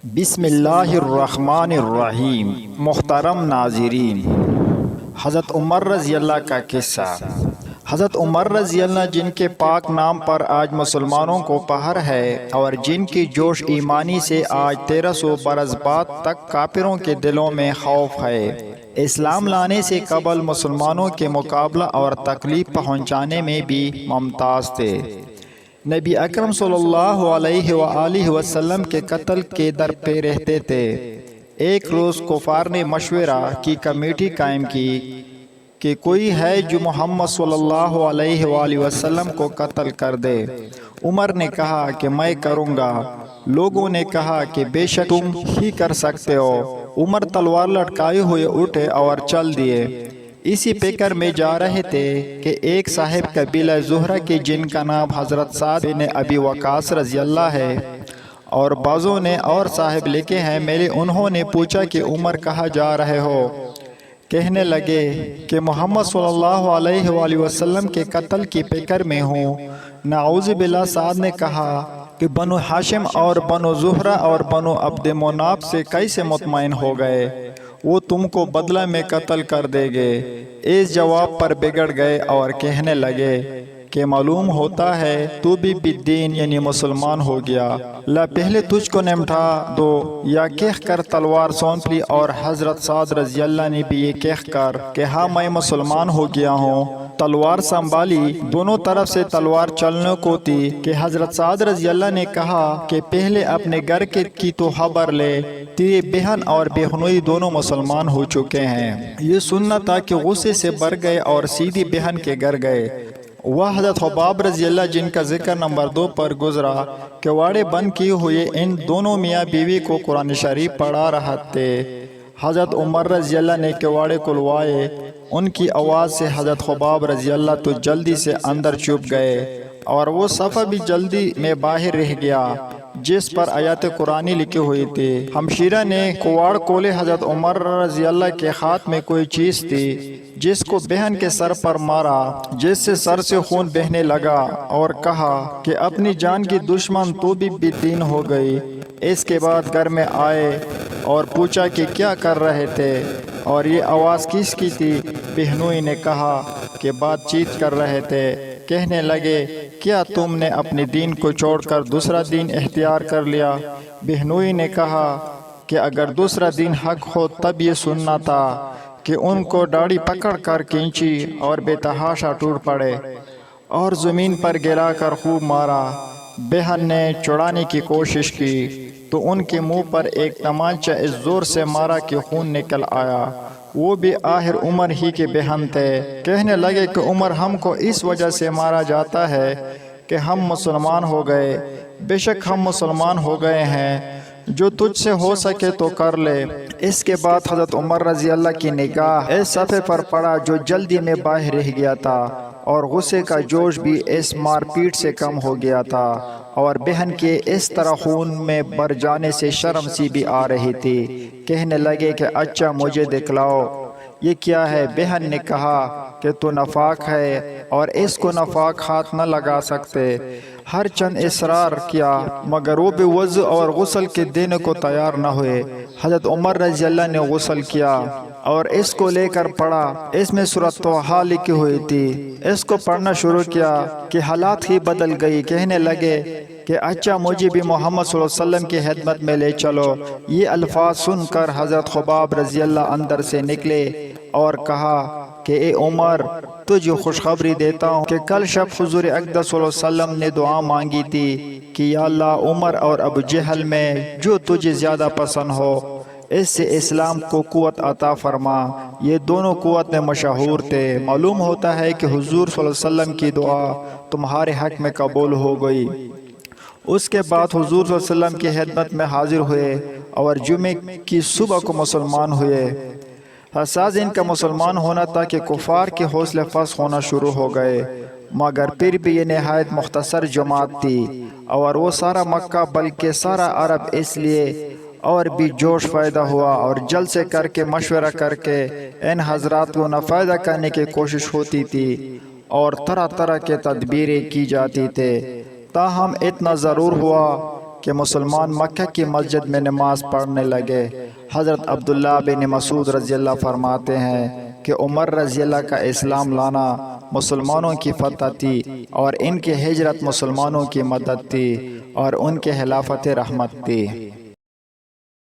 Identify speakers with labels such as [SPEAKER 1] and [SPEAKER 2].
[SPEAKER 1] بسم اللہ الرحمن الرحیم۔ محترم ناظرین، حضرت عمر رضی اللہ کا قصہ۔ حضرت عمر رضی اللہ جن کے پاک نام پر آج مسلمانوں کو فخر ہے اور جن کی جوش ایمانی سے آج 1300 برس بعد تک کافروں کے دلوں میں خوف ہے، اسلام لانے سے قبل مسلمانوں کے مقابلہ اور تکلیف پہنچانے میں بھی ممتاز تھے۔ نبی اکرم صلی اللہ علیہ وآلہ وسلم کے قتل کے در پہ رہتے تھے۔ ایک روز کفار نے مشورہ کی کمیٹی قائم کی کہ کوئی ہے جو محمد صلی اللہ علیہ وآلہ وسلم کو قتل کر دے۔ عمر نے کہا کہ میں کروں گا۔ لوگوں نے کہا کہ بے شک تم ہی کر سکتے ہو۔ عمر تلوار لٹکائے ہوئے اٹھے اور چل دیے۔ اسی فکر میں جا رہے تھے کہ ایک صاحب قبیلہ زہرہ کے جن کا نام حضرت سعد بن ابی وقاص رضی اللہ ہے اور بعضوں نے اور صاحب لکھے ہیں، انہوں نے پوچھا کہ عمر کہاں جا رہے ہو؟ کہنے لگے کہ محمد صلی اللہ علیہ وآلہ وسلم کے قتل کی فکر میں ہوں۔ نعوذ باللہ۔ سعد نے کہا کہ بنو ہاشم اور بنو زہرہ اور بنو عبد مناف سے کیسے مطمئن ہو گئے؟ وہ تم کو بدلہ میں قتل کر دے گے۔ اس جواب پر بگڑ گئے اور کہنے لگے کہ معلوم ہوتا ہے تو بھی بالدین یعنی مسلمان ہو گیا، لا پہلے تجھ کو نمٹا دو۔ یا کہہ کر تلوار سونپ لی اور حضرت سعد رضی اللہ نے بھی یہ کہہ کر کہ ہاں میں مسلمان ہو گیا ہوں تلوار سنبھالی۔ دونوں طرف سے تلوار چلنے کو تھی کہ حضرت سعد رضی اللہ نے کہا کہ پہلے اپنے گھر کی تو خبر لے، تیری بہن اور بہنوئی دونوں مسلمان ہو چکے ہیں۔ یہ سننا تھا کہ غصے سے بھر گئے اور سیدھی بہن کے گھر گئے۔ وہ حضرت خباب رضی اللہ جن کا ذکر نمبر 2 پر گزرا کہ واڑے بند کیے ہوئے ان دونوں میاں بیوی کو قرآن شریف پڑھا رہے تھے۔ حضرت عمر رضی اللہ نے کواڑے کھلوائے۔ ان کی آواز سے حضرت خباب رضی اللہ تو جلدی سے اندر چھپ گئے اور وہ صفحہ بھی جلدی میں باہر رہ گیا جس پر آیات قرآنی لکھی ہوئی تھی۔ ہمشیرہ نے کواڑ کھولے۔ حضرت عمر رضی اللہ کے ہاتھ میں کوئی چیز تھی جس کو بہن کے سر پر مارا، جس سے سر سے خون بہنے لگا اور کہا کہ اپنی جان کی دشمن تو بھی بالدین ہو گئی۔ اس کے بعد گھر میں آئے اور پوچھا کہ کیا کر رہے تھے اور یہ آواز کس کی تھی؟ بہنوئی نے کہا کہ بات چیت کر رہے تھے۔ کہنے لگے کیا تم نے اپنے دین کو چھوڑ کر دوسرا دین اختیار کر لیا؟ بہنوئی نے کہا کہ اگر دوسرا دین حق ہو تب یہ سننا تھا کہ ان کو داڑھی پکڑ کر کھینچی اور بے تحاشا ٹوٹ پڑے اور زمین پر گرا کر خوب مارا۔ بہن نے چھڑانے کی کوشش کی تو ان کے منہ پر ایک تمانچہ اس زور سے مارا کہ خون نکل آیا۔ وہ بھی آخر عمر ہی کے بہن تھے۔ کہنے لگے کہ عمر ہم کو اس وجہ سے مارا جاتا ہے کہ ہم مسلمان ہو گئے۔ بے شک ہم مسلمان ہو گئے ہیں، جو تجھ سے ہو سکے تو کر لے۔ اس کے بعد حضرت عمر رضی اللہ کی نگاہ اس صفحے پر پڑا جو جلدی میں باہر رہ گیا تھا اور غصے کا جوش بھی اس مار پیٹ سے کم ہو گیا تھا اور بہن کے اس طرح خون میں بھر جانے سے شرم سی بھی آ رہی تھی۔ کہنے لگے کہ اچھا مجھے دکھلاؤ یہ کیا ہے؟ بہن نے کہا کہ تو نفاق ہے اور اس کو نفاق ہاتھ نہ لگا سکتے۔ ہر چند اصرار کیا مگر وہ بھی وضو اور غسل کے دینے کو تیار نہ ہوئے۔ حضرت عمر رضی اللہ نے غسل کیا اور اس کو لے کر پڑھا۔ اس میں سورۃ طٰہٰ لکھی ہوئی تھی۔ اس کو پڑھنا شروع کیا کہ حالات ہی بدل گئی۔ کہنے لگے کہ اچھا مجھے بھی محمد صلی اللہ علیہ وسلم کی خدمت میں لے چلو۔ یہ الفاظ سن کر حضرت خباب رضی اللہ اندر سے نکلے اور کہا کہ اے عمر تجھے خوشخبری دیتا ہوں کہ کل شب حضور اقدس صلی اللہ علیہ وسلم نے دعا مانگی تھی کہ یا اللہ عمر اور ابو جہل میں جو تجھے زیادہ پسند ہو اس سے اسلام کو قوت عطا فرما۔ یہ دونوں قوت میں مشہور تھے۔ معلوم ہوتا ہے کہ حضور صلی اللہ علیہ وسلم کی دعا تمہارے حق میں قبول ہو گئی۔ اس کے بعد حضور صلی اللہ علیہ وسلم کی خدمت میں حاضر ہوئے اور جمعے کی صبح کو مسلمان ہوئے۔ حساس ان کا مسلمان ہونا تھا کہ کفار کے حوصلے پست ہونا شروع ہو گئے، مگر پھر بھی یہ نہایت مختصر جماعت تھی اور وہ سارا مکہ بلکہ سارا عرب اس لیے اور بھی جوش پیدا ہوا اور جلد سے کر کے مشورہ کر کے ان حضرات کو نفائدہ کرنے کی کوشش ہوتی تھی اور طرح طرح کے تدبیریں کی جاتی تھے۔ تاہم اتنا ضرور ہوا کہ مسلمان مکہ کی مسجد میں نماز پڑھنے لگے۔ حضرت عبداللہ بن مسعود رضی اللہ فرماتے ہیں کہ عمر رضی اللہ کا اسلام لانا مسلمانوں کی فتح تھی اور ان کی ہجرت مسلمانوں کی مدد تھی اور ان کے خلافت رحمت تھی۔